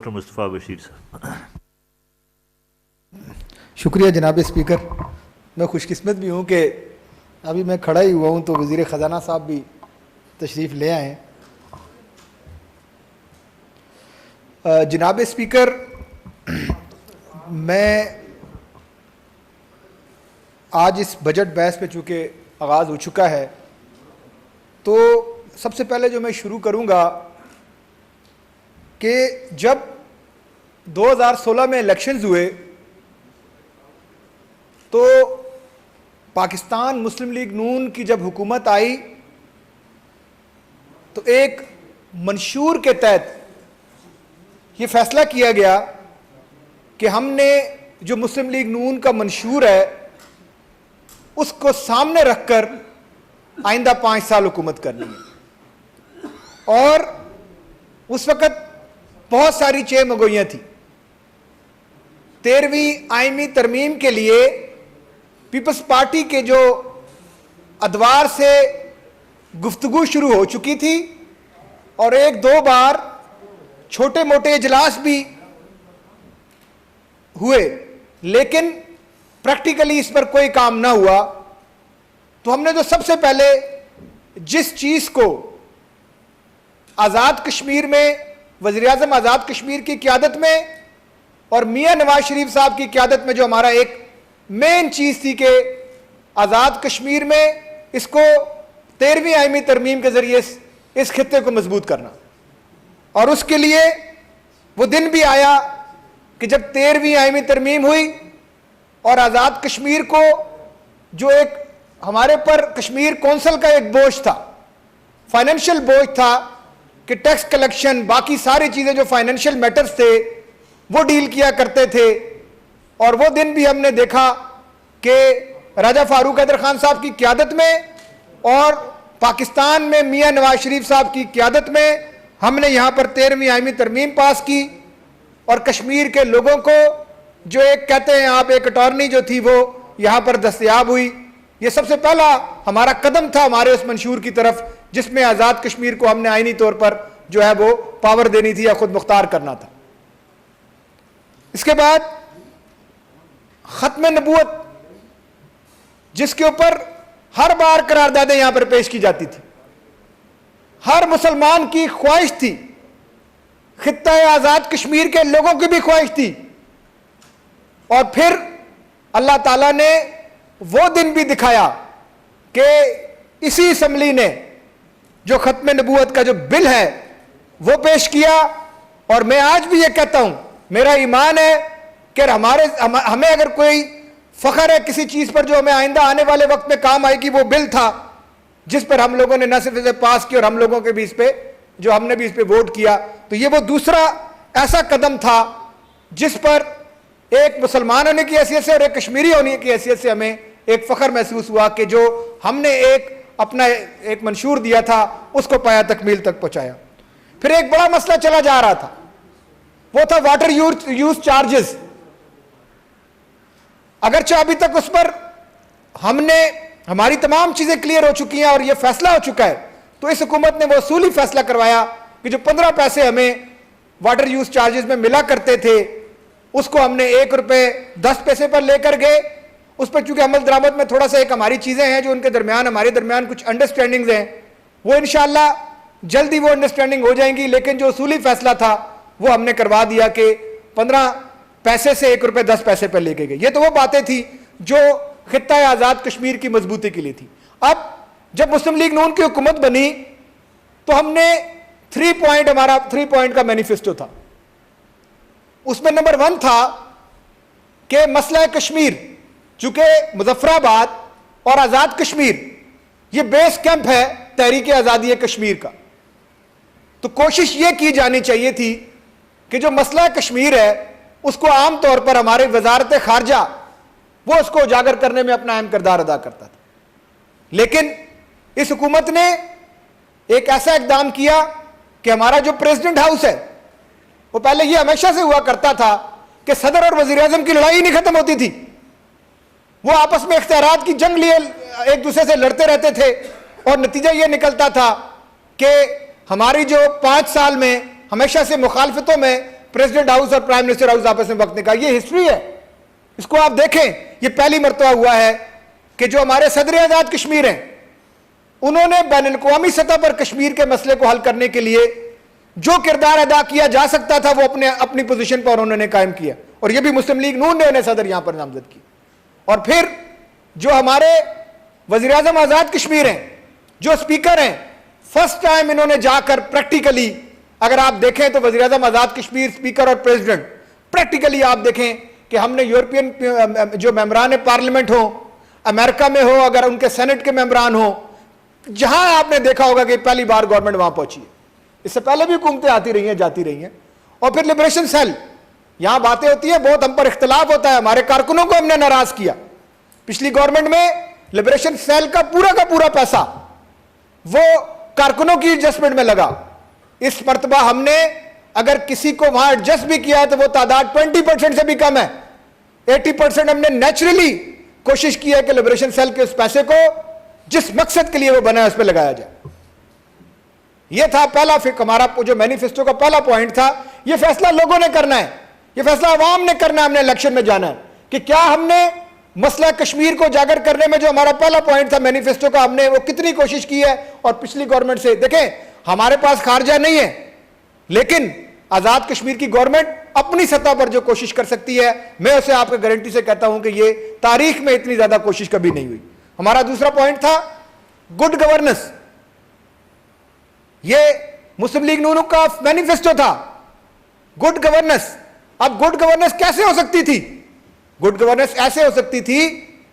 Doctor Mustafa Bashir साहब। शुक्रिया जनाब स्पीकर। मैं खुशकिस्मत भी हूँ कि अभी मैं खड़ा ही हुआ हूँ तो वज़ीर ख़जाना साहब भी तशरीफ़ ले आए हैं। जनाब स्पीकर, मैं आज इस बजट बहस पे चूँकि आगाज़ हो चुका है तो सबसे पहले जो मैं शुरू करूँगा कि जब 2016 में इलेक्शंस हुए तो पाकिस्तान मुस्लिम लीग नून की जब हुकूमत आई तो एक मंशूर के तहत ये फैसला किया गया कि हमने जो मुस्लिम लीग नून का मंशूर है उसको सामने रखकर आइंदा 5 साल हुकूमत करनी है। और उस वक़्त बहुत सारी चेमगोइयाँ थी। 13वीं आईनी तरमीम के लिए पीपल्स पार्टी के जो अदवार से गुफ्तगू शुरू हो चुकी थी और 1-2 बार छोटे मोटे इजलास भी हुए, लेकिन प्रैक्टिकली इस पर कोई काम ना हुआ। तो हमने तो सबसे पहले जिस चीज़ को आज़ाद कश्मीर में वज़ीर-ए-आज़म आज़ाद कश्मीर की क़यादत में और मियां नवाज शरीफ साहब की क़यादत में जो हमारा एक मेन चीज़ थी कि आज़ाद कश्मीर में इसको 13वीं आईनी तरमीम के ज़रिए इस खित्ते को मजबूत करना, और उसके लिए वो दिन भी आया कि जब 13वीं आईनी तरमीम हुई और आज़ाद कश्मीर को जो एक हमारे पर कश्मीर कौंसिल का एक बोझ था, फाइनेंशियल बोझ था कि टैक्स कलेक्शन बाकी सारी चीज़ें जो फाइनेंशियल मैटर्स थे वो डील किया करते थे। और वो दिन भी हमने देखा कि राजा फारूक हैदर खान साहब की क़यादत में और पाकिस्तान में मियां नवाज शरीफ साहब की क़यादत में हमने यहाँ पर 13वीं आईनी तरमीम पास की और कश्मीर के लोगों को जो एक कहते हैं आप एक अटॉर्नी जो थी वो यहाँ पर दस्तयाब हुई। ये सबसे पहला हमारा कदम था हमारे उस मंशूर की तरफ जिसमें आज़ाद कश्मीर को हमने आईनी तौर पर जो है वो पावर देनी थी या खुद मुख्तार करना था। इसके बाद ख़त्म नबूवत जिसके ऊपर हर बार करारदादें यहां पर पेश की जाती थी, हर मुसलमान की ख्वाहिश थी, खित्ता आज़ाद कश्मीर के लोगों की भी ख्वाहिश थी। और फिर अल्लाह ताला ने वो दिन भी दिखाया कि इसी असम्बली ने जो ख़त्म नबूवत का जो बिल है वो पेश किया। और मैं आज भी ये कहता हूं, मेरा ईमान है कि हमें अगर कोई फ़ख्र है किसी चीज़ पर जो हमें आइंदा आने वाले वक्त में काम आएगी, वो बिल था जिस पर हम लोगों ने न सिर्फ इसे पास किया और हम लोगों के भी इस पर जो हमने भी इस पर वोट किया। तो ये वो दूसरा ऐसा कदम था जिस पर एक मुसलमान होने की हैसियत से और एक कश्मीरी होने की हैसियत से हमें एक फ़ख्र महसूस हुआ कि जो हमने एक अपना एक मंशूर दिया था उसको पाया तकमील तक पहुँचाया। फिर एक बड़ा मसला चला जा रहा था, वो था वाटर यूज चार्जेस। अगरचे अभी तक उस पर हमारी तमाम चीजें क्लियर हो चुकी हैं और यह फैसला हो चुका है, तो इस हुकूमत ने वो असूली फैसला करवाया कि जो 15 पैसे हमें वाटर यूज चार्जेस में मिला करते थे उसको हमने 1 रुपये 10 पैसे पर लेकर गए। उस पर चूंकि अमल दरामद में थोड़ा सा एक हमारी चीजें हैं जो उनके दरमियान हमारे दरमियान कुछ अंडरस्टैंडिंग्स हैं, वो इंशाअल्लाह जल्दी वो अंडरस्टैंडिंग हो जाएंगी। लेकिन जो असूली फैसला था वो हमने करवा दिया कि 15 पैसे से 1 रुपये 10 पैसे पर लेके गए। ये तो वो बातें थी जो खित्ता आज़ाद कश्मीर की मजबूती के लिए थी। अब जब मुस्लिम लीग नून की हुकूमत बनी तो हमने 3 पॉइंट का मैनिफेस्टो था। उसमें नंबर 1 था कि मसला कश्मीर, चूंकि मुजफ्फराबाद और आज़ाद कश्मीर ये बेस कैंप है तहरीक आज़ादी कश्मीर का, तो कोशिश ये की जानी चाहिए थी कि जो मसला कश्मीर है उसको आम तौर पर हमारे वजारत खारजा वो उसको उजागर करने में अपना अहम किरदार अदा करता था। लेकिन इस हुकूमत ने एक ऐसा इकदाम किया कि हमारा जो प्रेसिडेंट हाउस है वो पहले ये हमेशा से हुआ करता था कि सदर और वजीर आजम की लड़ाई नहीं खत्म होती थी, वो आपस में इख्तियारात की जंग लिए एक दूसरे से लड़ते रहते थे और नतीजा ये निकलता था कि हमारी जो 5 साल में हमेशा से मुखालफतों में प्रेसिडेंट हाउस और प्राइम मिनिस्टर हाउस आपस में वक्त निकाल, ये हिस्ट्री है, इसको आप देखें। ये पहली मर्तबा हुआ है कि जो हमारे सदर आजाद कश्मीर हैं उन्होंने बैनुल अक़वामी सतह पर कश्मीर के मसले को हल करने के लिए जो किरदार अदा किया जा सकता था वो अपनी पोजीशन पर उन्होंने कायम किया, और ये भी मुस्लिम लीग नून ने उन्हें सदर यहां पर नामजद की। और फिर जो हमारे वज़ीर आज़म आजाद कश्मीर हैं, जो स्पीकर हैं, फर्स्ट टाइम इन्होंने जाकर प्रैक्टिकली, अगर आप देखें तो वज़ीर आज़म आजाद कश्मीर, स्पीकर और प्रेसिडेंट, प्रैक्टिकली आप देखें कि हमने यूरोपियन जो मेंबरान पार्लियामेंट हो, अमेरिका में हो, अगर उनके सेनेट के मेंबरान हो, जहां आपने देखा होगा कि पहली बार गवर्नमेंट वहां पहुंची है। इससे पहले भी हुकूमतें आती रही हैं, जाती रही हैं। और फिर लिबरेशन सेल, यहां बातें होती है, बहुत हम पर इख्तलाफ होता है, हमारे कारकुनों को हमने नाराज किया। पिछली गवर्नमेंट में लिबरेशन सेल का पूरा पैसा वो कारकुनों की एडजस्टमेंट में लगा। इस मर्तबा हमने अगर किसी को वहां एडजस्ट भी किया है तो वो तादाद 20% से भी कम है। 80% हमने नेचुरली कोशिश की है कि लिबरेशन सेल के उस पैसे को जिस मकसद के लिए वो बना है उस पर लगाया जाए। यह था पहला हमारा जो मैनिफेस्टो का पहला पॉइंट था। यह फैसला लोगों ने करना है, यह फैसला अवाम ने करना है, हमने इलेक्शन में जाना है कि क्या हमने मसला कश्मीर को उजागर करने में जो हमारा पहला पॉइंट था मैनिफेस्टो का, हमने वो कितनी कोशिश की है। और पिछली गवर्नमेंट से देखें, हमारे पास खारजा नहीं है, लेकिन आजाद कश्मीर की गवर्नमेंट अपनी सतह पर जो कोशिश कर सकती है, मैं उसे आपको गारंटी से कहता हूं कि ये तारीख में इतनी ज्यादा कोशिश कभी नहीं हुई। हमारा दूसरा पॉइंट था गुड गवर्नेंस। ये मुस्लिम लीग नून का मैनिफेस्टो था, गुड गवर्नेंस। अब गुड गवर्नेंस कैसे हो सकती थी? गुड गवर्नेंस ऐसे हो सकती थी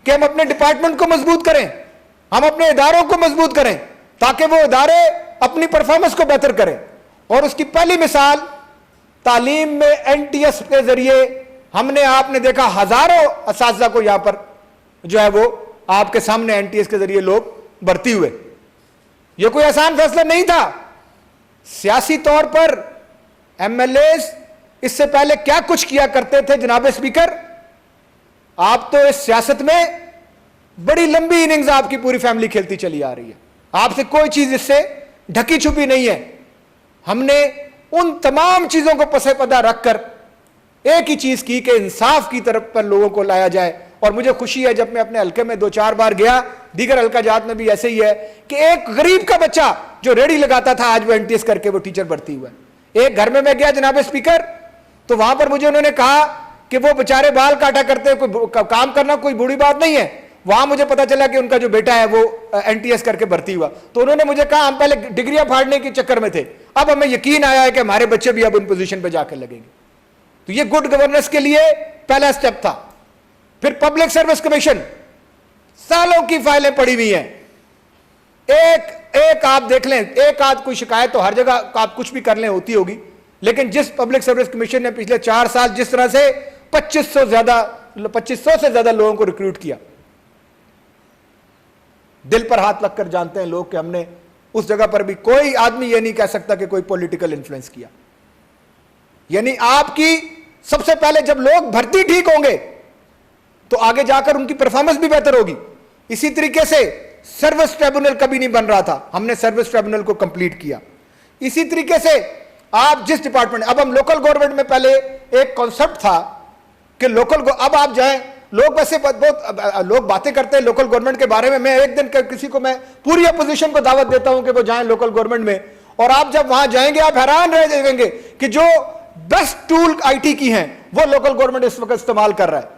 कि हम अपने डिपार्टमेंट को मजबूत करें, हम अपने इदारों को मजबूत करें, ताकि वो इदारे अपनी परफॉर्मेंस को बेहतर करें। और उसकी पहली मिसाल तालीम में एनटीएस के जरिए हमने, आपने देखा हजारों असातिज़ा को यहां पर जो है वो आपके सामने एनटीएस के जरिए लोग भर्ती हुए। यह कोई आसान फैसला नहीं था। सियासी तौर पर एमएलएस इससे पहले क्या कुछ किया करते थे जनाब स्पीकर, आप तो इस सियासत में बड़ी लंबी इनिंग्स आपकी पूरी फैमिली खेलती चली आ रही है, आपसे कोई चीज इससे ढकी छुपी नहीं है। हमने उन तमाम चीजों को पसे पदा रखकर एक ही चीज की कि इंसाफ की तरफ पर लोगों को लाया जाए। और मुझे खुशी है, जब मैं अपने हल्के में 2-4 बार गया, दीगर हल्का जात में भी ऐसे ही है कि एक गरीब का बच्चा जो रेडी लगाता था आज वो एनटीएस करके वो टीचर भर्ती हुआ है। एक घर में मैं गया जनाब स्पीकर, तो वहां पर मुझे उन्होंने कहा कि वो बेचारे बाल काटा करते, कोई काम करना कोई बुरी बात नहीं है। वहां मुझे पता चला कि उनका जो बेटा है वो एनटीएस करके भर्ती हुआ। तो उन्होंने मुझे कहा हम पहले डिग्रियां फाड़ने के चक्कर में थे, अब हमें यकीन आया है कि हमारे बच्चे भी अब उन पोजीशन पर जाकर लगेंगे। तो ये गुड गवर्नेंस के लिए पहला स्टेप था। फिर पब्लिक सर्विस कमीशन, सालों की फाइलें पड़ी हुई हैं, एक आप देख लें, एक आध कोई शिकायत तो हर जगह आप कुछ भी कर लें होती होगी, लेकिन जिस पब्लिक सर्विस कमीशन ने पिछले 4 साल जिस तरह से 2500 से ज्यादा लोगों को रिक्रूट किया, दिल पर हाथ रखकर जानते हैं लोग कि हमने उस जगह पर भी कोई आदमी यह नहीं कह सकता कि कोई पॉलिटिकल इन्फ्लुएंस किया। यानी आपकी सबसे पहले जब लोग भर्ती ठीक होंगे तो आगे जाकर उनकी परफॉर्मेंस भी बेहतर होगी। इसी तरीके से सर्विस ट्रिब्यूनल कभी नहीं बन रहा था, हमने सर्विस ट्रिब्यूनल को कंप्लीट किया। इसी तरीके से आप जिस डिपार्टमेंट, अब हम लोकल गवर्नमेंट में पहले एक कॉन्सेप्ट था कि लोकल, अब आप जाएं, लोग वैसे बहुत लोग बातें करते हैं लोकल गवर्नमेंट के बारे में। मैं एक दिन किसी को, मैं पूरी अपोजिशन को दावत देता हूं कि वो जाएं लोकल गवर्नमेंट में, और आप जब वहां जाएंगे आप हैरान रह जाएंगे कि जो बेस्ट टूल आईटी की हैं वो लोकल गवर्नमेंट इस वक्त इस्तेमाल कर रहा है।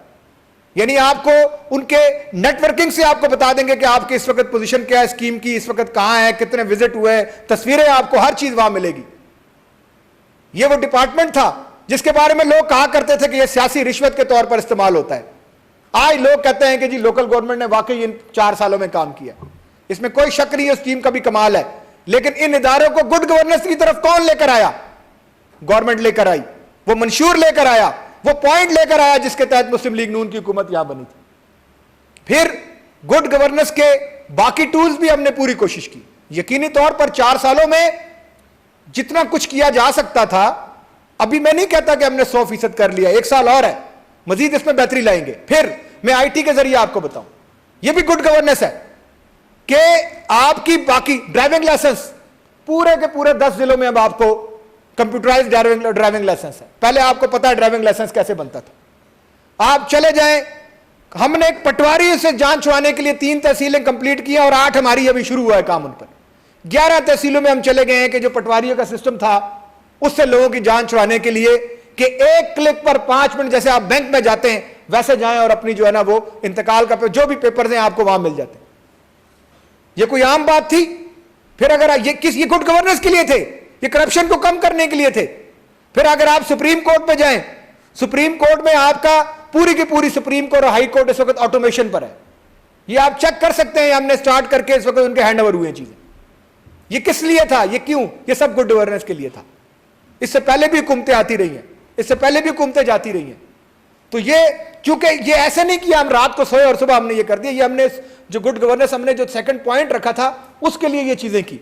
यानी आपको उनके नेटवर्किंग से आपको बता देंगे कि आपकी इस वक्त पोजीशन क्या है, स्कीम की इस वक्त कहां है, कितने विजिट हुए, तस्वीरें, आपको हर चीज वहां मिलेगी। यह वो डिपार्टमेंट था जिसके बारे में लोग कहा करते थे कि यह सियासी रिश्वत के तौर पर इस्तेमाल होता है। आज लोग कहते हैं कि जी लोकल गवर्नमेंट ने वाकई इन 4 सालों में काम किया, इसमें कोई शक नहीं है, उस टीम का भी कमाल है। लेकिन इन इदारों को गुड गवर्नेंस की तरफ कौन लेकर आया? गवर्नमेंट लेकर आई, वो मंशूर लेकर आया, वो पॉइंट लेकर आया जिसके तहत मुस्लिम लीग नून की हुकूमत यहां बनी थी। फिर गुड गवर्नेंस के बाकी टूल्स भी हमने पूरी कोशिश की। यकीनी तौर पर 4 सालों में जितना कुछ किया जा सकता था, अभी मैं नहीं कहता कि हमने 100% कर लिया, 1 साल और है, मजीद इसमें बेहतरी लाएंगे। फिर मैं आईटी के जरिए आपको बताऊं, यह भी गुड गवर्नेंस है कि आपकी बाकी ड्राइविंग लाइसेंस पूरे के पूरे 10 जिलों में अब आपको कंप्यूटराइज ड्राइविंग लाइसेंस है। पहले आपको पता है ड्राइविंग लाइसेंस कैसे बनता था। आप चले जाएं, हमने एक पटवारी से जान छुड़ाने के लिए 3 तहसीलें कंप्लीट की और 8 हमारी अभी शुरू हुआ है काम उन पर। 11 तहसीलों में हम चले गए हैं कि जो पटवारियों का सिस्टम था उससे लोगों की जान छुड़ाने के लिए कि एक क्लिक पर 5 मिनट, जैसे आप बैंक में जाते हैं वैसे जाएं और अपनी जो है ना वो इंतकाल का जो भी पेपर्स हैं आपको वहां मिल जाते हैं। ये कोई आम बात थी? फिर अगर ये गुड गवर्नेंस के लिए थे, ये करप्शन को कम करने के लिए थे। फिर अगर आप सुप्रीम कोर्ट में जाएं, सुप्रीम कोर्ट में आपका पूरी की पूरी सुप्रीम कोर्ट और हाई कोर्ट इस वक्त ऑटोमेशन पर है। ये आप चेक कर सकते हैं, हमने स्टार्ट करके इस वक्त उनके हैंड ओवर हुए हैं चीजें। ये किस लिए था, ये क्यों? ये सब गुड गवर्नेंस के लिए था। इससे पहले भी हुकूमतें आती रही हैं, इससे पहले भी हुकूमतें जाती रही हैं। तो ये क्योंकि ये ऐसे नहीं किया हम रात को सोए और सुबह हमने ये कर दिया। ये हमने जो गुड गवर्नेंस हमने जो सेकंड पॉइंट रखा था उसके लिए ये चीजें की।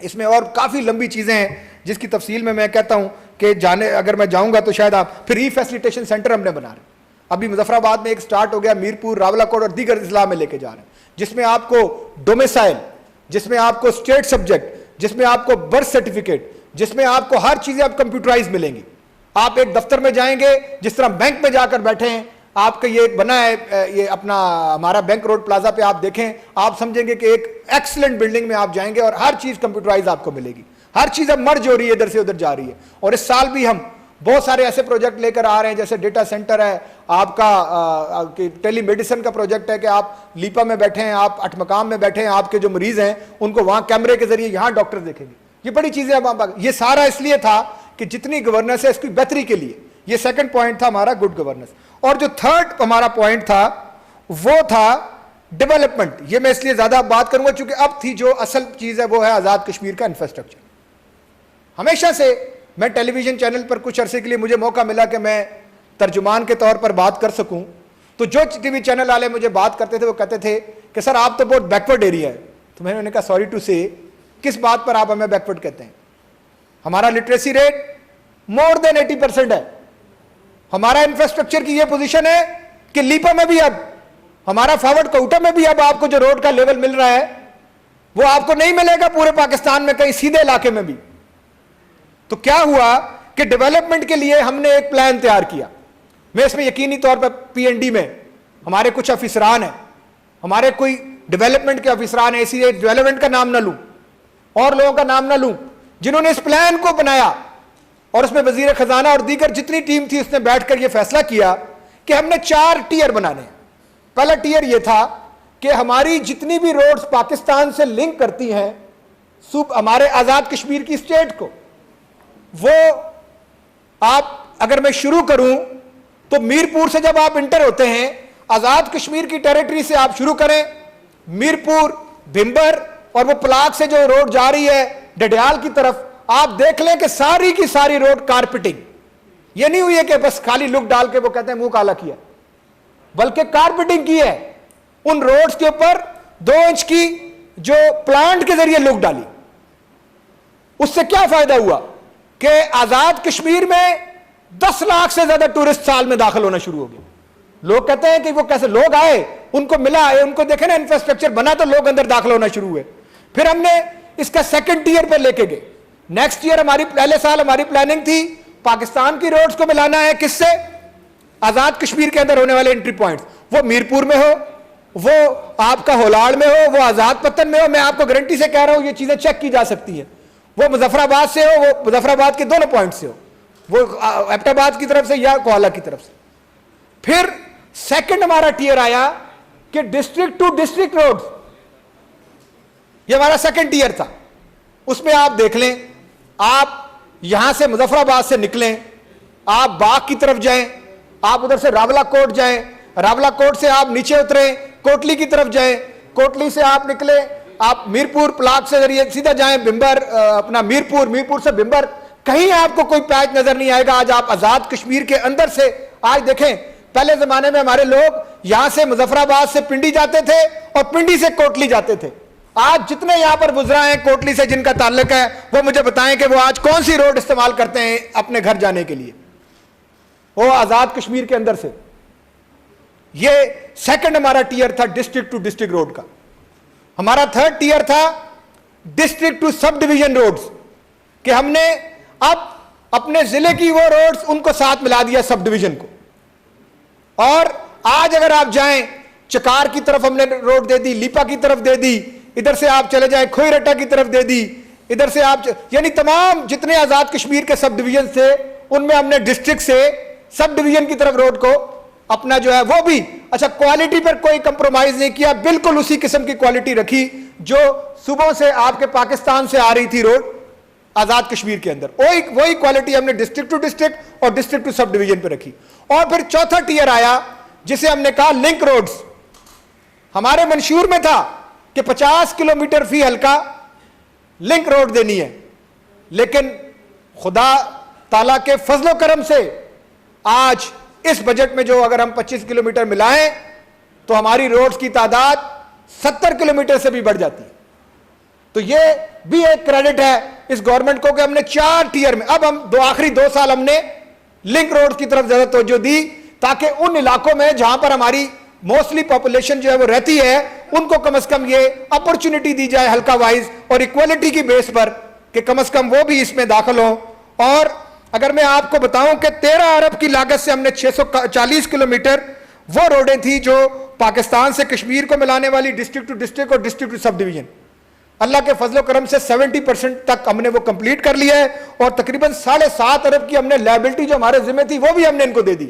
इसमें और काफी लंबी चीजें हैं जिसकी तफसील में मैं कहता हूं कि जाने अगर मैं जाऊंगा तो शायद आप। फिर फैसिलिटेशन सेंटर हमने बना रहे, अभी मुजफ्फराबाद में एक स्टार्ट हो गया, मीरपुर, रावलाकोट और दीगर जिला में लेके जा रहे हैं, जिसमें आपको डोमिसाइल, जिसमें आपको स्टेट सब्जेक्ट, जिसमें आपको बर्थ सर्टिफिकेट, जिसमें आपको हर चीजें अब कंप्यूटराइज मिलेंगी। आप एक दफ्तर में जाएंगे, जिस तरह बैंक में जाकर बैठे हैं, आपका ये बना है ये अपना हमारा बैंक रोड प्लाजा पे आप देखें, आप समझेंगे कि एक एक्सीलेंट बिल्डिंग में आप जाएंगे और हर चीज कंप्यूटराइज आपको मिलेगी। हर चीज अब मर्ज हो रही है, इधर से उधर जा रही है। और इस साल भी हम बहुत सारे ऐसे प्रोजेक्ट लेकर आ रहे हैं, जैसे डेटा सेंटर है आपका, टेली मेडिसिन का प्रोजेक्ट है कि आप लीपा में बैठे हैं, आप अठमकाम में बैठे हैं, आपके जो मरीज हैं उनको वहां कैमरे के जरिए यहां डॉक्टर देखेंगे। ये बड़ी चीजें अब ये सारा इसलिए था कि जितनी गवर्नेंस है इसकी बेहतरी के लिए। ये सेकंड पॉइंट था हमारा गुड गवर्नेंस। और जो थर्ड हमारा पॉइंट था वो था डेवलपमेंट। ये मैं इसलिए ज्यादा बात करूंगा क्योंकि अब थी जो असल चीज है वो है आजाद कश्मीर का इंफ्रास्ट्रक्चर। हमेशा से मैं टेलीविजन चैनल पर कुछ अरसे के लिए मुझे मौका मिला कि मैं तर्जुमान के तौर पर बात कर सकूं, तो जो टीवी चैनल वाले मुझे बात करते थे वो कहते थे कि सर आप तो बहुत बैकवर्ड एरिया है। तो मैंने कहा सॉरी टू से, किस बात पर आप हमें बैकवर्ड कहते हैं? हमारा लिटरेसी रेट मोर देन 80% है। हमारा इंफ्रास्ट्रक्चर की ये पोजीशन है कि लीपा में भी अब, हमारा फॉरवर्ड कोटा में भी अब आपको जो रोड का लेवल मिल रहा है वो आपको नहीं मिलेगा पूरे पाकिस्तान में कहीं सीधे इलाके में भी। तो क्या हुआ कि डेवलपमेंट के लिए हमने एक प्लान तैयार किया। मैं इसमें यकीनी तौर पर पीएनडी में हमारे कुछ अफिसरान हैं, हमारे कोई डेवलपमेंट के अफिसरान हैं, इसीलिए डेवलपमेंट का नाम ना लूं और लोगों का नाम ना लूं, जिन्होंने इस प्लान को बनाया और उसमें वजीर खजाना और दीगर जितनी टीम थी उसने बैठकर यह फैसला किया कि हमने 4 टियर बनाने हैं। पहला टियर यह था कि हमारी जितनी भी रोड्स पाकिस्तान से लिंक करती हैं हमारे आजाद कश्मीर की स्टेट को, वो आप अगर मैं शुरू करूं तो मीरपुर से जब आप इंटर होते हैं आजाद कश्मीर की टेरिटरी से आप शुरू करें, मीरपुर, भिंबर और वो पलाक से जो रोड जा रही है डडियाल की तरफ, आप देख लें कि सारी की सारी रोड कारपेटिंग। ये नहीं हुई है कि बस खाली लुक डाल के वो कहते हैं मुंह काला किया, बल्कि कारपेटिंग की है। उन रोड्स के ऊपर 2 इंच की जो प्लांट के जरिए लुक डाली। उससे क्या फायदा हुआ कि आजाद कश्मीर में 10 लाख से ज्यादा टूरिस्ट साल में दाखिल होना शुरू हो गए। लोग कहते हैं कि वो कैसे लोग आए, उनको मिला है, उनको देखे ना इंफ्रास्ट्रक्चर बना तो लोग अंदर दाखिल होना शुरू हुए। फिर हमने इसका सेकंड टियर पर लेके गए। नेक्स्ट ईयर हमारी पहले साल हमारी प्लानिंग थी पाकिस्तान की रोड्स को मिलाना है किससे, आजाद कश्मीर के अंदर होने वाले एंट्री पॉइंट्स, वो मीरपुर में हो, वो आपका होलाड़ में हो, वो आजाद पत्तन में हो। मैं आपको गारंटी से कह रहा हूं ये चीजें चेक की जा सकती हैं। वो मुजफ्फराबाद से हो, वो मुजफ्फराबाद के दोनों पॉइंट से हो, वो एबटाबाद की तरफ से या कोहाला की तरफ से। फिर सेकंड हमारा टियर आया कि डिस्ट्रिक्ट टू डिस्ट्रिक्ट रोड, ये हमारा सेकंड टियर था। उसमें आप देख लें, आप यहां से मुजफ्फराबाद से निकलें, आप बाग की तरफ जाएं, आप उधर से रावलाकोट जाएं, रावलाकोट से आप नीचे उतरें, कोटली की तरफ जाएं, कोटली से आप निकले, आप मीरपुर प्लाक से जरिए सीधा जाएं भिंबर, अपना मीरपुर, मीरपुर से भिंबर, कहीं आपको कोई पैच नजर नहीं आएगा। आज आप आजाद कश्मीर के अंदर से, आज देखें पहले जमाने में हमारे लोग यहां से मुजफ्फराबाद से पिंडी जाते थे और पिंडी से कोटली जाते थे। आज जितने यहां पर गुजरा हैं कोटली से जिनका ताल्लुक है वो मुझे बताएं कि वो आज कौन सी रोड इस्तेमाल करते हैं अपने घर जाने के लिए, वो आजाद कश्मीर के अंदर से। ये सेकंड हमारा टियर था डिस्ट्रिक्ट टू डिस्ट्रिक्ट रोड का। हमारा थर्ड टियर था district to sub division roads, कि हमने अब अपने जिले की वो रोड्स उनको साथ मिला दिया सब डिवीजन को। और आज अगर आप जाएं, चकार की तरफ हमने रोड दे दी, लीपा की तरफ दे दी, इधर से आप चले जाएं खोईरटा की तरफ दे दी, इधर से आप यानी तमाम जितने आजाद कश्मीर के सब डिवीजन थे उनमें हमने डिस्ट्रिक्ट से सब डिवीजन की तरफ रोड को अपना जो है वो भी, अच्छा क्वालिटी पर कोई कंप्रोमाइज नहीं किया, बिल्कुल उसी किस्म की क्वालिटी रखी जो सुबह से आपके पाकिस्तान से आ रही थी रोड आजाद कश्मीर के अंदर, वही क्वालिटी हमने डिस्ट्रिक्ट टू डिस्ट्रिक्ट और डिस्ट्रिक्ट टू सब डिवीजन पे रखी। और फिर चौथा टीयर आया जिसे हमने कहा लिंक रोड्स। हमारे मंशूर में था कि 50 किलोमीटर फी हल्का लिंक रोड देनी है, लेकिन खुदा ताला के फजलो करम से आज इस बजट में जो अगर हम 25 किलोमीटर मिलाएं तो हमारी रोड्स की तादाद 70 किलोमीटर से भी बढ़ जाती है। तो ये भी एक क्रेडिट है इस गवर्नमेंट को कि हमने 4 टीयर में, अब हम आखिरी 2 साल हमने लिंक रोड की तरफ ज्यादा तवज्जो दी ताकि उन इलाकों में जहां पर हमारी मोस्टली पॉपुलेशन जो है वो रहती है उनको कम से कम ये अपॉर्चुनिटी दी जाए हल्का वाइज और इक्वलिटी की बेस पर कि कम से कम वो भी इसमें दाखिल हो। और अगर मैं आपको बताऊं कि 13 अरब की लागत से हमने 640 किलोमीटर वो रोडें थी जो पाकिस्तान से कश्मीर को मिलाने वाली, डिस्ट्रिक्ट टू डिस्ट्रिक्ट और डिस्ट्रिक्ट टू सब डिवीजन, अल्लाह के फजलो करम से 70% तक हमने वो कंप्लीट कर लिया है। और तकरीबन 7.5 अरब की हमने लायबिलिटी जो हमारे जिम्मे थी वो भी हमने इनको दे दी,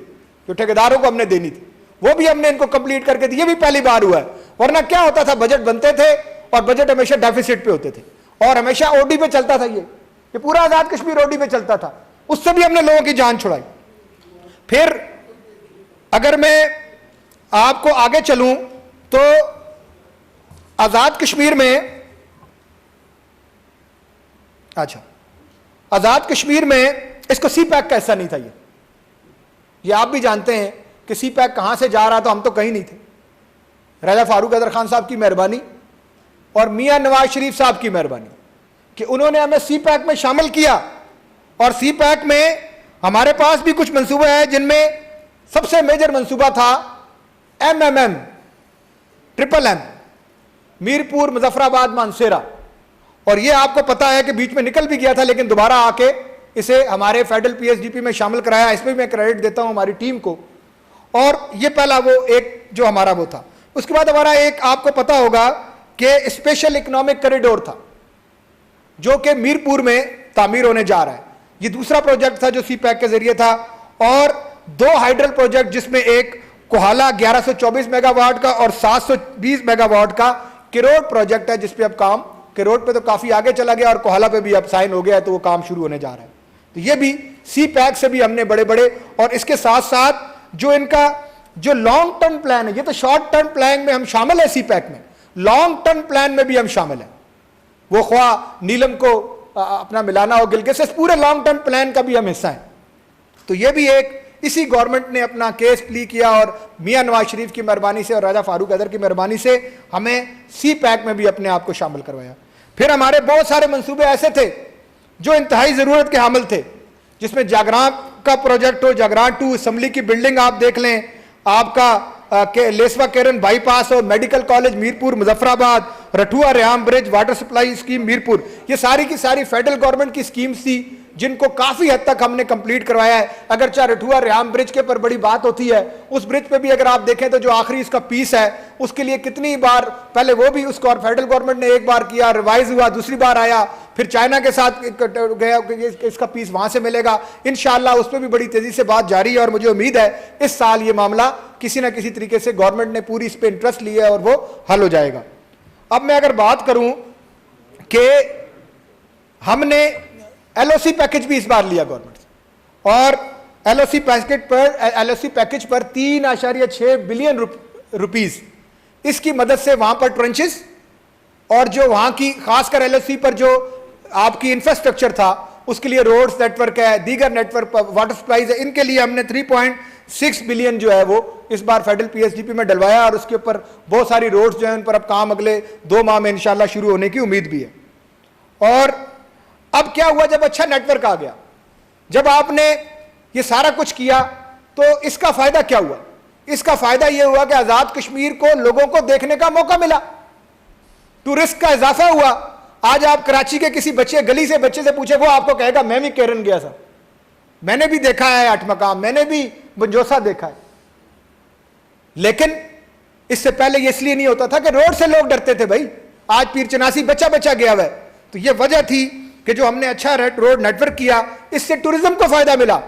जो ठेकेदारों को हमने देनी थी वो भी हमने इनको कंप्लीट करके दी। ये भी पहली बार हुआ है, वरना क्या होता था बजट बनते थे और बजट हमेशा डेफिसिट पे होते थे और हमेशा ओडी पे चलता था। ये पूरा आजाद कश्मीर ओडी पे चलता था, उससे भी हमने लोगों की जान छुड़ाई। फिर अगर मैं आपको आगे चलूं तो आजाद कश्मीर में, अच्छा आजाद कश्मीर में इसको सी पैक का हिस्सा नहीं था। ये आप भी जानते हैं कि सी पैक कहां से जा रहा था, हम तो कहीं नहीं थे। राजा फारूक हैदर खान साहब की मेहरबानी और मियां नवाज शरीफ साहब की मेहरबानी कि उन्होंने हमें सी पैक में शामिल किया। और सी पैक में हमारे पास भी कुछ मंसूबे हैं जिनमें सबसे मेजर मंसूबा था MMM, triple M, Mirpur Muzaffarabad Mansehra. और ये आपको पता है कि बीच में निकल भी गया था लेकिन दोबारा आके इसे हमारे फेडरल PSDP में शामिल कराया। इसमें मैं क्रेडिट देता हूं हमारी टीम को। और ये पहला वो एक जो हमारा वो था। उसके बाद हमारा एक आपको पता होगा कि स्पेशल इकोनॉमिक कॉरिडोर था जो कि मीरपुर में तामीर होने जा रहा है। ये दूसरा प्रोजेक्ट था जो सी पैक के जरिए था। और 2 हाइड्रल प्रोजेक्ट जिसमें एक कोहाला 1124 मेगावाट का और 720 मेगावाट का किरोड़ प्रोजेक्ट है, जिसपे अब काम किरोड़ पे तो काफी आगे चला गया और कोहाला पे भी अब साइन हो गया है, तो वो काम शुरू होने जा रहा है। तो ये भी सी पैक से भी हमने बड़े बड़े, और इसके साथ साथ जो इनका जो लॉन्ग टर्म प्लान है, ये तो शॉर्ट टर्म प्लान में हम शामिल है सी पैक में, लॉन्ग टर्म प्लान में भी हम शामिल है। वो ख्वा नीलम को अपना मिलाना हो गिलगित से, पूरे लॉन्ग टर्म प्लान का भी हम हिस्सा है। तो ये भी एक इसी गवर्नमेंट ने अपना केस प्ली किया और मियां नवाज शरीफ की मेहरबानी से और राजा फारूक हैदर की मेहरबानी से हमें सी पैक में भी अपने आप को शामिल करवाया। फिर हमारे बहुत सारे मंसूबे ऐसे थे जो इंतहाई जरूरत के हामिल थे, जिसमें जागरां का प्रोजेक्ट हो, जागरां 2 असम्बली की बिल्डिंग आप देख लें, आपका लेसवा केरन बाईपास हो, मेडिकल कॉलेज मीरपुर मुजफ्फराबाद, रठुआ रेहाम bridge, water supply scheme Mirpur, ये सारी की सारी फेडरल गवर्नमेंट की स्कीम्स थी जिनको काफी हद तक हमने कंप्लीट करवाया है। अगर चाहे रठुआ रेहाम ब्रिज के पर बड़ी बात होती है, उस ब्रिज पे भी अगर आप देखें तो जो आखिरी इसका पीस है उसके लिए कितनी बार पहले वो भी उसको और फेडरल गवर्नमेंट ने एक बार किया, रिवाइज हुआ, दूसरी बार आया, फिर चाइना के साथ गया, इसका पीस वहां से मिलेगा इंशाअल्लाह। उस पर भी बड़ी तेजी से बात जारी है और मुझे उम्मीद है इस साल ये मामला किसी ना किसी तरीके से गवर्नमेंट ने पूरी इस पर इंटरेस्ट लिया है और वो हल हो जाएगा। अब मैं अगर बात करूं कि हमने LOC पैकेज भी इस बार लिया गवर्नमेंट से, और LOC पैकेज पर 3.6 बिलियन रुपीस इसकी मदद से वहां पर ट्रेंचेस और जो वहां की खासकर LOC पर जो आपकी इंफ्रास्ट्रक्चर था उसके लिए रोड्स नेटवर्क है, दीगर नेटवर्क वाटर सप्लाईज है, इनके लिए हमने 3.6 बिलियन जो है वो इस बार फेडरल PSDP में डलवाया। और उसके ऊपर बहुत सारी रोड्स जो है उन पर अब काम अगले 2 माह में इंशाल्लाह शुरू होने की उम्मीद भी है। और अब क्या हुआ, जब अच्छा नेटवर्क आ गया, जब आपने ये सारा कुछ किया, तो इसका फायदा क्या हुआ? इसका फायदा यह हुआ कि आजाद कश्मीर को लोगों को देखने का मौका मिला, टूरिस्ट का इजाफा हुआ। आज आप कराची के किसी बच्चे गली से बच्चे से पूछे, वो आपको कहेगा मैं भी केरन गया था, मैंने भी देखा है आठ मकाम, मैंने भी बंजोसा देखा है, लेकिन इससे पहले ये इसलिए नहीं होता था कि रोड से लोग डरते थे। भाई आज पीर चनासी बचा बचा गया हुआ है, तो ये वजह थी कि जो हमने अच्छा रोड नेटवर्क किया, इससे टूरिज्म को फायदा मिला।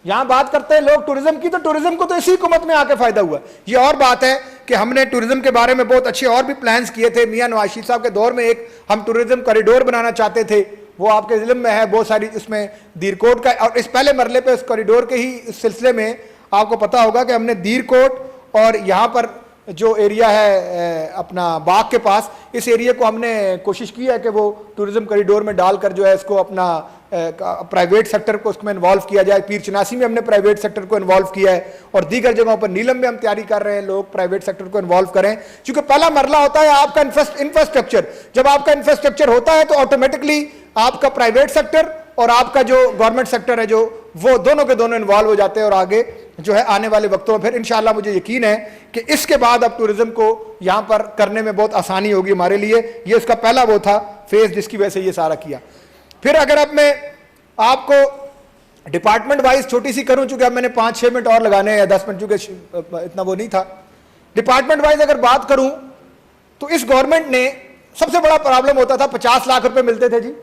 यहां बात करते हैं लोग टूरिज्म की, तो टूरिज्म को तो इसी हुकूमत में आके फायदा हुआ। ये और बात है कि हमने टूरिज्म के बारे में बहुत अच्छे और भी प्लान्स किए थे। मियां नवाज शरीफ साहब के दौर में एक हम टूरिज्म कॉरिडोर बनाना चाहते थे, वो आपके इल्म में है, बहुत सारी उसमें दीरकोट का, और इस पहले मरले पे उस कॉरिडोर के ही इस सिलसिले में आपको पता होगा कि हमने दीरकोट और यहाँ पर जो एरिया है अपना बाग के पास, इस एरिया को हमने कोशिश की है कि वो टूरिज्म कॉरिडोर में डालकर जो है इसको अपना प्राइवेट सेक्टर को उसमें इन्वॉल्व किया जाए। पीर चनासी में हमने प्राइवेट सेक्टर को इन्वॉल्व किया है, और दीगर जगहों पर नीलम में हम तैयारी कर रहे हैं लोग प्राइवेट सेक्टर को इन्वॉल्व करें। क्योंकि पहला मरला होता है आपका इंफ्रास्ट्रक्चर। जब आपका इंफ्रास्ट्रक्चर होता है तो ऑटोमेटिकली आपका प्राइवेट सेक्टर और आपका जो गवर्नमेंट सेक्टर है जो वो दोनों के दोनों इन्वॉल्व हो जाते हैं, और आगे जो है आने वाले वक्तों में फिर इंशाल्लाह मुझे यकीन है कि इसके बाद अब टूरिज्म को यहाँ पर करने में बहुत आसानी होगी हमारे लिए। ये उसका पहला वो था फेज जिसकी वजह से ये सारा किया। फिर अगर अब मैं आपको डिपार्टमेंट वाइज छोटी सी करूं, चूंकि अब मैंने 5-6 मिनट और लगाने हैं या 10 मिनट, चूंकि इतना वो नहीं था। डिपार्टमेंट वाइज अगर बात करूं तो इस गवर्नमेंट ने सबसे बड़ा प्रॉब्लम होता था, 50 लाख रुपए मिलते थे जी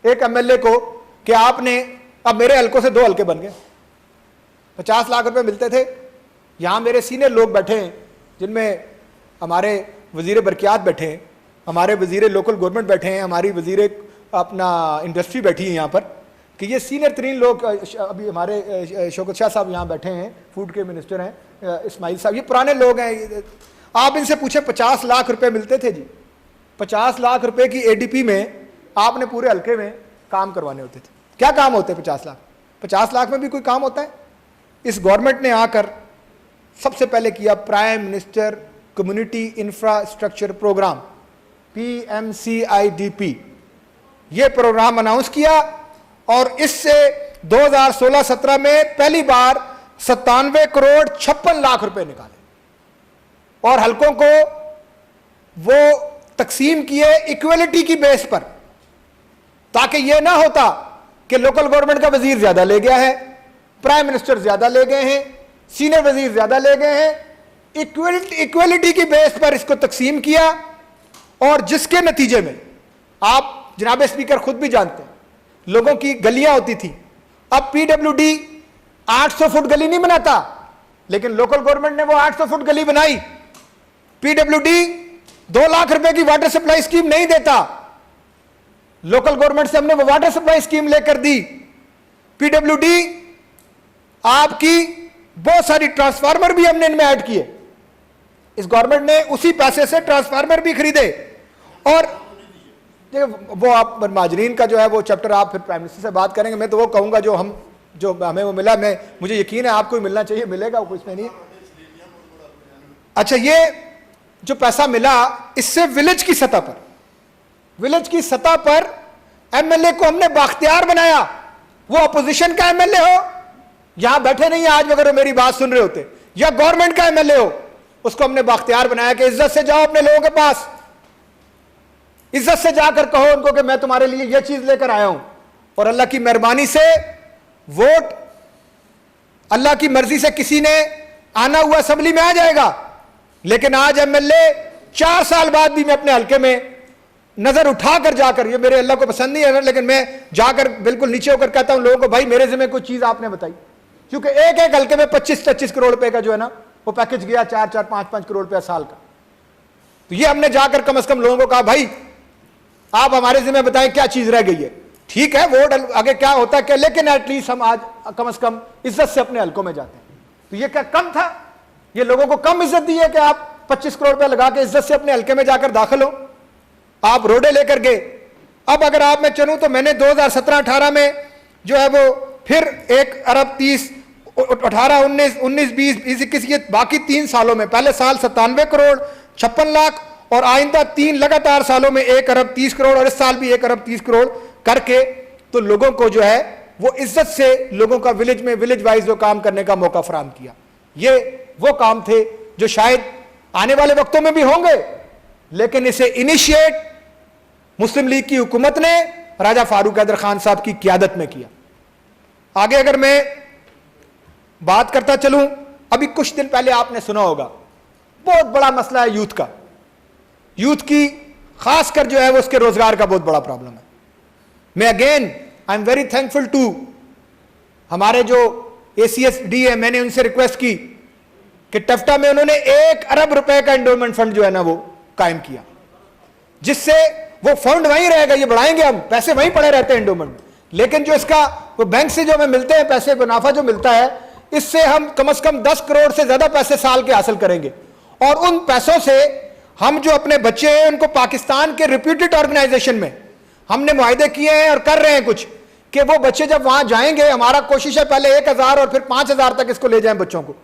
एक एमएलए को, कि आपने, अब मेरे हल्कों से 2 हल्के बन गए, 50 लाख रुपए मिलते थे। यहां मेरे सीनियर लोग बैठे हैं जिनमें हमारे वजीर बरकियात बैठे हैं, हमारे वजीर लोकल गवर्नमेंट बैठे हैं, हमारी वजीर अपना इंडस्ट्री बैठी है यहाँ पर, कि ये सीनियर तरीन लोग, अभी हमारे शौकत शाह साहब यहाँ बैठे हैं, फूड के मिनिस्टर हैं, इस्माइल साहब, ये पुराने लोग हैं। आप इनसे पूछे 50 लाख रुपए मिलते थे जी, 50 लाख रुपए की एडीपी में आपने पूरे हल्के में काम करवाने होते थे। क्या काम होते हैं 50 लाख? 50 लाख में भी कोई काम होता है? इस गवर्नमेंट ने आकर सबसे पहले किया prime minister community infrastructure program, PMCIDP, ये प्रोग्राम अनाउंस किया, और इससे 2016-17 में पहली बार 97 करोड़ 56 लाख रुपए निकाले, और हल्कों को वो तकसीम किए इक्वलिटी की बेस पर, ताकि यह ना होता कि लोकल गवर्नमेंट का वजीर ज्यादा ले गया है, प्राइम मिनिस्टर ज्यादा ले गए हैं, सीनियर वजीर ज्यादा ले गए हैं। इक्वलिटी की बेस पर इसको तकसीम किया, और जिसके नतीजे में आप जनाब स्पीकर खुद भी जानते हैं लोगों की गलियां होती थी। अब PWD 800 फुट गली नहीं बनाता, लेकिन लोकल गवर्नमेंट ने वो 800 फुट गली बनाई। PWD 2 लाख रुपए की वाटर सप्लाई स्कीम नहीं देता, लोकल गवर्नमेंट से हमने वो वाटर सप्लाई स्कीम लेकर दी। PWD आपकी बहुत सारी ट्रांसफार्मर भी हमने इनमें ऐड किए, इस गवर्नमेंट ने उसी पैसे से ट्रांसफार्मर भी खरीदे। और वो आप माजरीन का जो है वो चैप्टर आप फिर प्राइम मिनिस्टर से बात करेंगे। मैं तो वो कहूंगा जो हमें वो मिला, मुझे यकीन है आपको भी मिलना चाहिए, मिलेगा, वो कुछ में नहीं। अच्छा, ये जो पैसा मिला इससे विलेज की सतह पर एमएलए को हमने बाख्तियार बनाया। वो अपोजिशन का एमएलए हो, यहां बैठे नहीं आज अगर वो मेरी बात सुन रहे होते, या गवर्नमेंट का एमएलए हो, उसको हमने बाख्तियार बनाया कि इज्जत से जाओ अपने लोगों के पास, इज्जत से जाकर कहो उनको कि मैं तुम्हारे लिए यह चीज लेकर आया हूं। और अल्लाह की मेहरबानी से वोट अल्लाह की मर्जी से किसी ने आना हुआ असेंबली में आ जाएगा, लेकिन आज एमएलए 4 साल बाद भी मैं अपने हल्के में नजर उठाकर जाकर, ये मेरे अल्लाह को पसंद नहीं है, लेकिन मैं जाकर बिल्कुल नीचे होकर कहता हूं लोगों को, भाई मेरे जिम्मे कोई चीज आपने बताई, क्योंकि एक एक हल्के में 25-25 करोड़ रुपए का जो है ना वो पैकेज गया, 4-4, 5-5 करोड़ रुपया साल का। तो ये हमने जाकर कम से कम लोगों को कहा, भाई आप हमारे जिम्मे बताएं क्या चीज रह गई है। ठीक है, वोट आगे क्या होता है, लेकिन एटलीस्ट हम आज कम से कम इज्जत से अपने हल्कों में जाते हैं। तो ये क्या कम था? ये लोगों को कम इज्जत दी है कि आप 25 करोड़ रुपया लगा के इज्जत से अपने हल्के में जाकर दाखिल हो, आप रोडे लेकर गए। अब अगर आप मैं चलूं तो मैंने 2017-18 में जो है वो फिर 1 अरब 30, 18, 19, 20, 21, ये बाकी 3 सालों में, पहले साल 97 करोड़ 56 लाख, और आइंदा 3 लगातार सालों में 1 अरब 30 करोड़, और इस साल भी 1 अरब 30 करोड़ करके, तो लोगों को जो है वो इज्जत से लोगों का विलेज में विलेज वाइज जो काम करने का मौका फराहम किया। ये वो काम थे जो शायद आने वाले वक्तों में भी होंगे, लेकिन इसे इनिशिएट मुस्लिम लीग की हुकूमत ने राजा फारूक हैदर खान साहब की क़ियादत में किया। आगे अगर मैं बात करता चलूं, अभी कुछ दिन पहले आपने सुना होगा, बहुत बड़ा मसला है यूथ का। यूथ की खासकर जो है वो उसके रोजगार का बहुत बड़ा प्रॉब्लम है। मैं again I am very thankful to हमारे जो ACSD है, मैंने उनसे रिक्वेस्ट की कि टफ्टा में उन्होंने 1 अरब रुपए का एंडोमेंट फंड जो है ना वो कायम किया, जिससे वो फंड वहीं रहेगा, ये बढ़ाएंगे हम, पैसे वहीं पड़े रहते हैं एंडोमेंट, लेकिन जो इसका वो बैंक से जो हमें मिलते हैं पैसे, मुनाफा जो मिलता है, इससे हम कम से कम 10 करोड़ से ज्यादा पैसे साल के हासिल करेंगे। और उन पैसों से हम जो अपने बच्चे हैं उनको पाकिस्तान के रिप्यूटेड ऑर्गेनाइजेशन में हमने मुआहदे किए हैं और कर रहे हैं कुछ, कि वो बच्चे जब वहां जाएंगे, हमारा कोशिश है पहले 1000 और फिर 5000 तक इसको ले जाएं बच्चों को,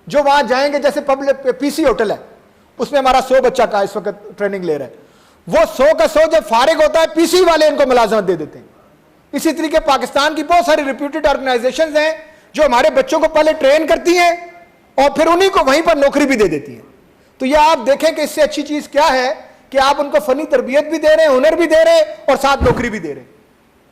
जो वहां जाएंगे। जैसे पब्लिक PC होटल है, उसमें हमारा 100 बच्चा का इस वक्त ट्रेनिंग ले रहा है, वो 100 का 100 जब फारिग होता है PC वाले इनको मुलाजमत दे देते हैं। इसी तरीके पाकिस्तान की बहुत सारी रिप्यूटेड ऑर्गेनाइजेशंस हैं जो हमारे बच्चों को पहले ट्रेन करती हैं और फिर उन्हीं को वहीं पर नौकरी भी दे देती हैं। तो यह आप देखें कि इससे अच्छी चीज क्या है कि आप उनको फनी तरबियत भी दे रहे हैं, हुनर भी दे रहे हैं और साथ नौकरी भी दे रहे हैं।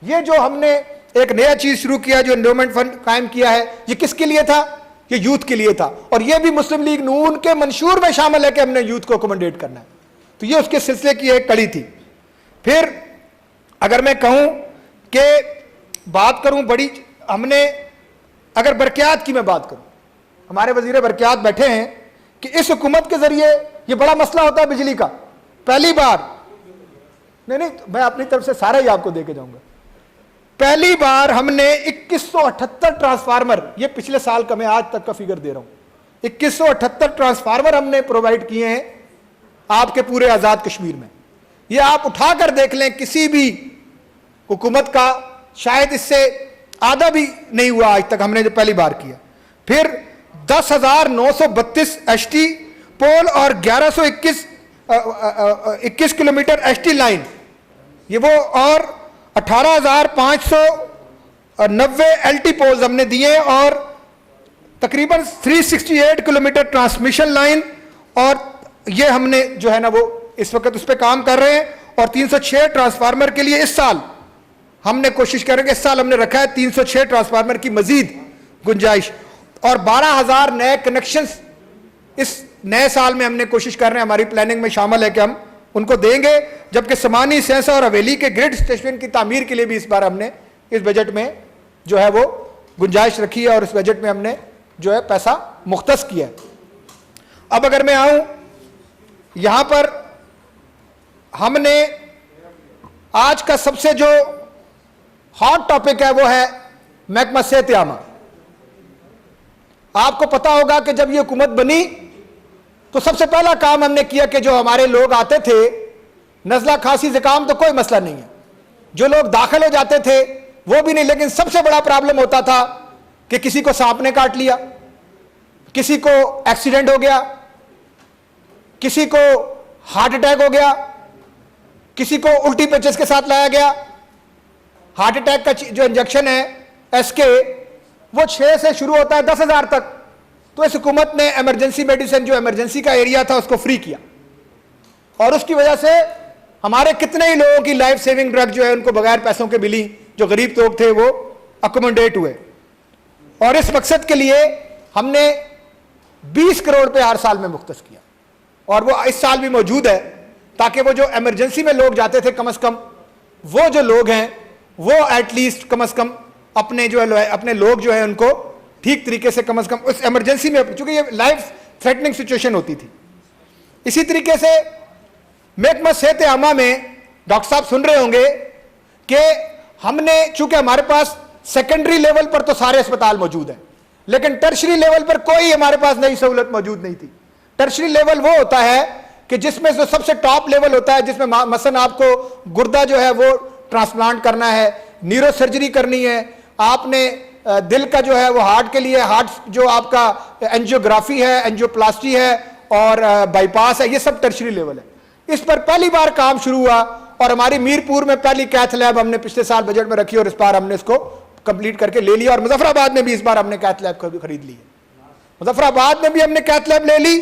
ये जो हमने एक नया चीज शुरू किया, जो एंडोमेंट फंड कायम किया है, ये किसके लिए था? ये यूथ के लिए था, और ये भी मुस्लिम लीग नून के मंशूर में शामिल है कि हमने यूथ को अकोमोडेट करना है। तो ये उसके सिलसिले की एक कड़ी थी। फिर अगर मैं कहूं कि बात करूं बड़ी, हमने अगर बरक़ियात की मैं बात करूं, हमारे वजीर बरक़ियात बैठे हैं कि इस हुकूमत के जरिए ये बड़ा मसला होता है बिजली का। पहली बार नहीं, मैं अपनी तरफ से सारा ही आपको देके जाऊंगा। पहली बार हमने 2178 ट्रांसफार्मर, ये पिछले साल का मैं आज तक का फिगर दे रहा हूं, 2178 ट्रांसफार्मर हमने प्रोवाइड किए हैं आपके पूरे आजाद कश्मीर में। ये आप उठाकर देख लें, किसी भी हुकूमत का शायद इससे आधा भी नहीं हुआ आज तक, हमने जो पहली बार किया। फिर 10,932 HT पोल और 1121 किलोमीटर HT लाइन, ये वो, और 18,590 LT पोल्स हमने दिए, और तकरीबन 368 किलोमीटर ट्रांसमिशन लाइन, और ये हमने जो है ना वो इस वक्त उस पर काम कर रहे हैं। और 306 ट्रांसफार्मर के लिए इस साल हमने कोशिश करेंगे, इस साल हमने रखा है 306 ट्रांसफार्मर की मजीद गुंजाइश, और 12,000 नए कनेक्शंस इस नए साल में हमने कोशिश कर रहे हैं, हमारी प्लानिंग में शामिल है कि हम उनको देंगे। जबकि समानी, सेंसा और हवेली के ग्रिड स्टेशन की तामीर के लिए भी इस बार हमने इस बजट में जो है वो गुंजाइश रखी है, और इस बजट में हमने जो है पैसा मुख्तस किया है। अब अगर मैं आऊं यहां पर, हमने आज का सबसे जो हॉट टॉपिक है वो है महकमा सेहत आमा। आपको पता होगा कि जब ये हुकूमत बनी तो सबसे पहला काम हमने किया कि जो हमारे लोग आते थे, नज़ला खांसी ज़ुकाम तो कोई मसला नहीं है, जो लोग दाखिल हो जाते थे वो भी नहीं, लेकिन सबसे बड़ा प्रॉब्लम होता था कि किसी को सांप ने काट लिया, किसी को एक्सीडेंट हो गया, किसी को हार्ट अटैक हो गया, किसी को उल्टी पेचिश के साथ लाया गया। हार्ट अटैक का जो इंजेक्शन है SK, वो 6 से शुरू होता है 10,000 तक। तो इस हुकूमत ने इमरजेंसी मेडिसिन, जो इमरजेंसी का एरिया था, उसको फ्री किया, और उसकी वजह से हमारे कितने ही लोगों की लाइफ सेविंग ड्रग जो है उनको बगैर पैसों के मिली, जो गरीब लोग थे वो अकोमोडेट हुए। और इस मकसद के लिए हमने 20 करोड़ रुपए हर साल में मुख्तस किया, और वो इस साल भी मौजूद है, ताकि वो जो इमरजेंसी में लोग जाते थे, कम से कम वो जो लोग हैं वो एटलीस्ट कम से कम अपने जो है अपने लोग जो है उनको ठीक तरीके से कम उस इमरजेंसी में, चूंकि ये लाइफ थ्रेटनिंग सिचुएशन होती थी। इसी तरीके से महकमा सेहत आमा में डॉक्टर साहब सुन रहे होंगे कि हमने, चूंकि हमारे पास सेकेंडरी लेवल पर तो सारे अस्पताल मौजूद हैं, लेकिन टर्शरी लेवल पर कोई हमारे पास नई सहूलत मौजूद नहीं थी। टर्शरी लेवल वो होता है कि जिसमें जो सबसे टॉप लेवल होता है, जिसमें मसलन आपको गुर्दा जो है वो ट्रांसप्लांट करना है, न्यूरो सर्जरी करनी है, आपने दिल का जो है वो हार्ट के लिए, हार्ट जो आपका एंजियोग्राफी है, एंजियोप्लास्टी है और बाईपास है, ये सब टर्शरी लेवल है। इस पर पहली बार काम शुरू हुआ, और हमारी मीरपुर में पहली कैथ लैब हमने पिछले साल बजट में रखी, और इस बार हमने इसको कंप्लीट करके ले लिया। और मुजफ्फराबाद में भी इस बार हमने कैथ लैब खरीद ली है, मुजफ्फराबाद में भी हमने कैथ लैब ले ली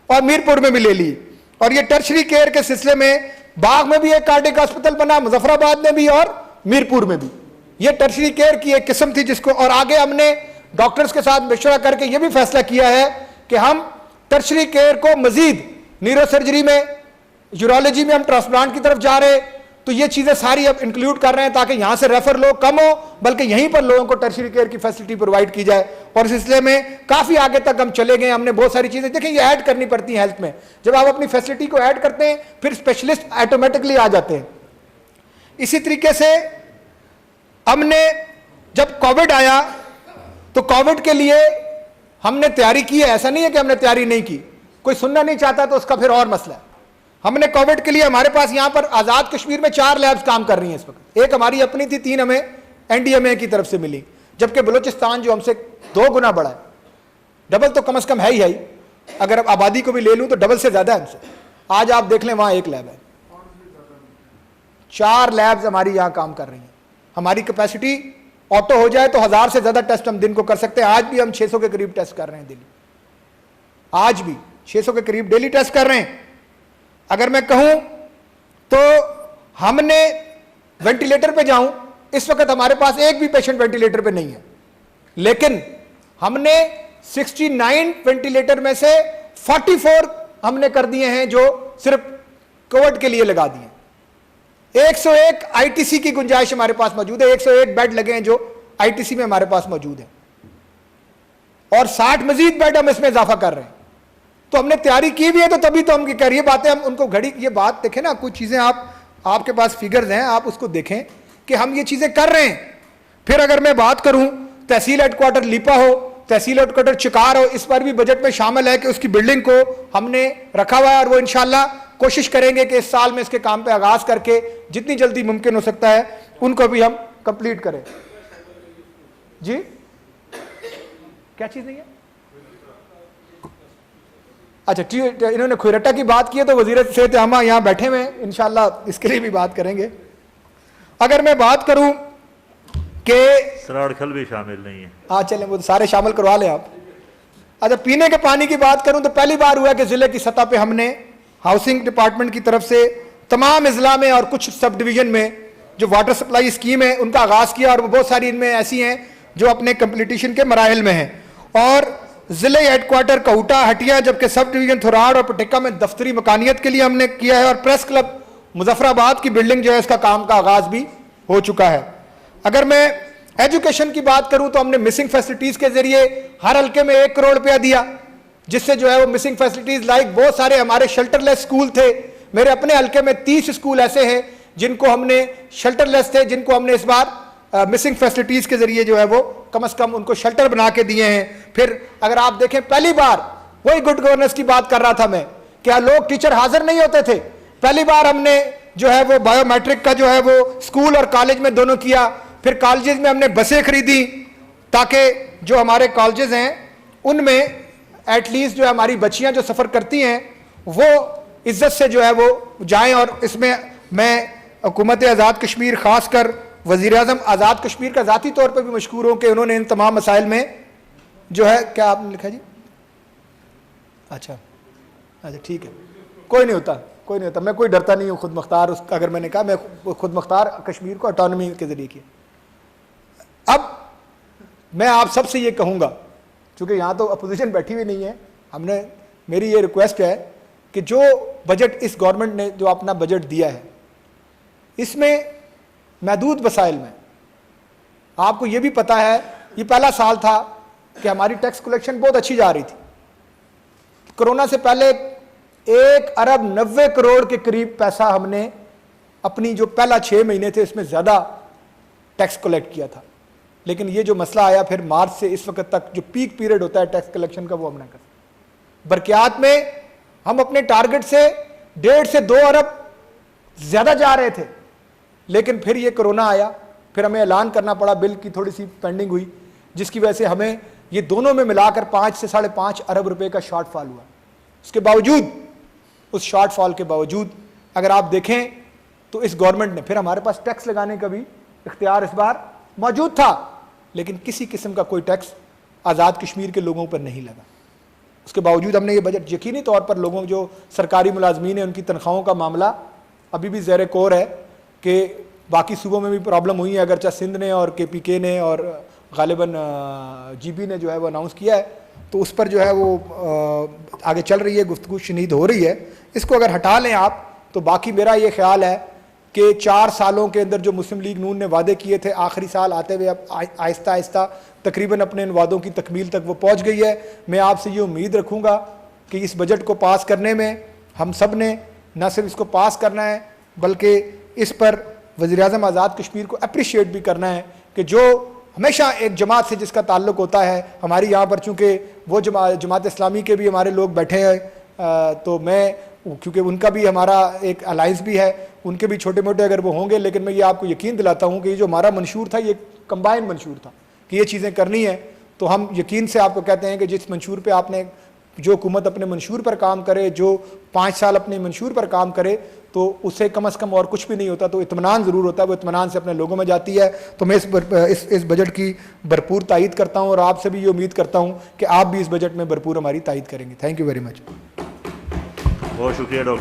और मीरपुर में भी ले ली। और ये टर्शरी केयर के सिलसिले में बाग में भी एक कार्डियक हॉस्पिटल बना, मुजफ्फराबाद में भी और मीरपुर में भी। ये टर्शरी केयर की एक किस्म थी जिसको, और आगे हमने डॉक्टर्स के साथ मशवरा करके ये भी फैसला किया है कि हम टर्शरी केयर को मजीद न्यूरो सर्जरी में, यूरोलॉजी में हम ट्रांसप्लांट की तरफ जा रहे हैं, तो ये चीजें सारी अब इंक्लूड कर रहे हैं ताकि यहां से रेफर लोग कम हो, बल्कि यहीं पर लोगों को टर्शरी केयर की फैसिलिटी प्रोवाइड की जाए। और इस सिलसिले में काफी आगे तक हम चले गए, हमने बहुत सारी चीजें देखें, ये ऐड करनी पड़ती है हेल्थ में। जब आप अपनी फैसिलिटी को ऐड करते हैं फिर स्पेशलिस्ट ऑटोमेटिकली आ जाते हैं। इसी तरीके से हमने जब कोविड आया तो कोविड के लिए हमने तैयारी की है, ऐसा नहीं है कि हमने तैयारी नहीं की। कोई सुनना नहीं चाहता तो उसका फिर और मसला है। हमने कोविड के लिए, हमारे पास यहां पर आजाद कश्मीर में 4 लैब्स काम कर रही हैं इस वक्त। एक हमारी अपनी थी, 3 हमें एनडीएमए की तरफ से मिली, जबकि बलूचिस्तान जो हमसे 2 गुना बड़ा है, डबल तो कम से कम है ही। अगर अब आबादी को भी ले लूं तो डबल से ज्यादा है हमसे। आज आप देख लें वहां 1 लैब है, 4 लैब्स हमारी यहां काम कर रही हैं। हमारी कैपेसिटी ऑटो हो जाए तो 1000 से ज्यादा टेस्ट हम दिन को कर सकते हैं। आज भी हम 600 के करीब टेस्ट कर रहे हैं दिल्ली, आज भी 600 के करीब डेली टेस्ट कर रहे हैं। अगर मैं कहूं तो हमने वेंटिलेटर पे जाऊं, इस वक्त हमारे पास एक भी पेशेंट वेंटिलेटर पे नहीं है, लेकिन हमने 69 वेंटिलेटर में से 44 हमने कर दिए हैं जो सिर्फ कोविड के लिए लगा दिए। 101 आईटीसी की गुंजाइश हमारे पास मौजूद है, 101 बेड लगे हैं जो आईटीसी में हमारे पास मौजूद है, और 60 मजीद बेड हम इसमें इजाफा कर रहे हैं। तो हमने तैयारी की भी है, तो तभी तो हम कह रही है बातें, हम उनको घड़ी ये बात देखें ना, कुछ चीजें आपके पास फिगर्स हैं, आप उसको देखें कि हम ये चीजें कर रहे हैं। फिर अगर मैं बात करूं तहसील हेडक्वार्टर लीपा हो, तहसील हेडक्वार्टर चिकार हो, इस पर भी बजट में शामिल है कि उसकी बिल्डिंग को हमने रखा हुआ है, और वो इंशाल्लाह कोशिश करेंगे कि इस साल में इसके काम पे आगाज करके जितनी जल्दी मुमकिन हो सकता है उनको भी हम कंप्लीट करें। जी क्या चीज नहीं है? अच्छा, इन्होंने खुरट्टा की बात की है तो वजीर सेहत आमा यहाँ बैठे हुए हैं, इंशाल्लाह इसके लिए भी बात करेंगे। अगर मैं बात करूं कि सराड़खल भी शामिल नहीं है, हाँ चलें वो सारे शामिल करवा लें आप। अच्छा, पीने के पानी की बात करूं तो पहली बार हुआ कि जिले की सतह पे हमने हाउसिंग डिपार्टमेंट की तरफ से तमाम अजला में और कुछ सब डिवीजन में जो वाटर सप्लाई स्कीम है उनका आगाज किया, और वो बहुत सारी इनमें ऐसी हैं जो अपने कंप्लीटेशन के मराहल में हैं। और जिले हेडक्वार्टर कहूटा, हटिया, जबकि सब डिवीजन थुराड़ और पटिक्का में दफ्तरी मकानियत के लिए हमने किया है, और प्रेस क्लब मुजफ्फराबाद की बिल्डिंग जो है इसका काम का आगाज भी हो चुका है। अगर मैं एजुकेशन की बात करूं तो हमने मिसिंग फैसिलिटीज के जरिए हर हल्के में 1 करोड़ रुपया दिया, जिससे जो है वो मिसिंग फैसिलिटीज लाइक बहुत सारे हमारे शेल्टरलेस स्कूल थे। मेरे अपने हल्के में 30 स्कूल ऐसे हैं जिनको हमने शेल्टरलेस थे, जिनको हमने इस बार मिसिंग फैसिलिटीज के जरिए जो है वो कम से कम उनको शेल्टर बना के दिए हैं। फिर अगर आप देखें, पहली बार वही गुड गवर्नेंस की बात कर रहा था मैं, क्या लोग टीचर हाजिर नहीं होते थे, पहली बार हमने जो है वो बायोमेट्रिक का जो है वो स्कूल और कॉलेज में दोनों किया। फिर कॉलेजेस में हमने बसें खरीदी ताकि जो हमारे कॉलेजेस हैं उनमें एटलीस्ट जो हमारी बच्चियां जो सफ़र करती हैं वो इज्जत से जो है वो जाएं। और इसमें मैं हुकूमत आज़ाद कश्मीर, ख़ासकर वज़ीर आज़म आज़ाद कश्मीर का ज़ाती तौर पर भी मशकूर हूँ कि उन्होंने इन तमाम मसाइल में जो है, क्या आपने लिखा जी? अच्छा ठीक है, कोई नहीं होता, कोई नहीं होता, मैं कोई डरता नहीं हूँ खुद मुख्तार। उसका अगर मैंने कहा, मैं खुद मुख्तार कश्मीर को ऑटोनॉमी के जरिए किया। अब मैं आप सबसे ये कहूँगा, चूँकि यहाँ तो अपोजिशन बैठी हुई नहीं है, मेरी ये रिक्वेस्ट है कि जो बजट इस गवर्नमेंट ने जो अपना बजट दिया है इसमें महदूद वसाइल में, आपको ये भी पता है ये पहला साल था कि हमारी टैक्स कलेक्शन बहुत अच्छी जा रही थी। कोरोना से पहले 1 अरब 90 करोड़ के करीब पैसा हमने अपनी जो पहला 6 महीने थे इसमें ज़्यादा टैक्स कलेक्ट किया था। लेकिन ये जो मसला आया फिर मार्च से इस वक्त तक जो पीक पीरियड होता है टैक्स कलेक्शन का, वो हम ना कर सकते। बरकियात में हम अपने टारगेट से 1.5 से 2 अरब ज़्यादा जा रहे थे, लेकिन फिर ये कोरोना आया, फिर हमें ऐलान करना पड़ा, बिल की थोड़ी सी पेंडिंग हुई, जिसकी वजह से हमें ये दोनों में मिलाकर 5 से 5.5 अरब रुपए का शॉर्टफॉल हुआ। उसके बावजूद, उस शॉर्टफॉल के बावजूद अगर आप देखें तो इस गवर्नमेंट ने, फिर हमारे पास टैक्स लगाने का भी इख्तियार इस बार मौजूद था, लेकिन किसी किस्म का कोई टैक्स आज़ाद कश्मीर के लोगों पर नहीं लगा। उसके बावजूद हमने ये बजट, यकीनी तौर पर लोगों जो सरकारी मुलाजमीन हैं उनकी तनख्वाहों का मामला अभी भी ज़ेर गौर है कि बाकी सूबों में भी प्रॉब्लम हुई है, अगरचा सिंध ने और KPK ने और गालिबन GB ने जो है वो अनाउंस किया है, तो उस पर जो है वो आगे चल रही है, गुफ्तगू शनीद हो रही है। इसको अगर हटा लें आप तो बाकी मेरा ये ख्याल है कि 4 सालों के अंदर जो मुस्लिम लीग नून ने वादे किए थे, आखिरी साल आते हुए अब आहिस्ता आहिस्ता तकरीबन अपने इन वादों की तकमील तक वो पहुँच गई है। मैं आपसे ये उम्मीद रखूँगा कि इस बजट को पास करने में हम सब ने न सिर्फ इसको पास करना है बल्कि इस पर वज़ीर-ए-आज़म आज़ाद कश्मीर को अप्रिशिएट भी करना है कि जो हमेशा एक जमात से जिसका ताल्लुक़ होता है, हमारी यहाँ पर चूँकि वो जमात इस्लामी के भी हमारे लोग बैठे हैं, तो मैं क्योंकि उनका भी हमारा एक अलाइंस भी है, उनके भी छोटे मोटे अगर वो होंगे, लेकिन मैं ये आपको यकीन दिलाता हूँ कि ये जो हमारा मंशूर था ये कंबाइन मंशूर था कि ये चीज़ें करनी है। तो हम यकीन से आपको कहते हैं कि जिस मंशूर पे आपने, जो हुकूमत अपने मंशूर पर काम करे, जो 5 साल अपने मंशूर पर काम करे, तो उससे कम अज़ कम और कुछ भी नहीं होता, तो इत्मीनान ज़रूर होता है, वो इत्मीनान से अपने लोगों में जाती है। तो मैं इस बजट की भरपूर तायीद करता हूँ और आपसे भी ये उम्मीद करता हूँ कि आप भी इस बजट में भरपूर हमारी तायीद करेंगे। Thank you very much. बहुत शुक्रिया डॉक्टर।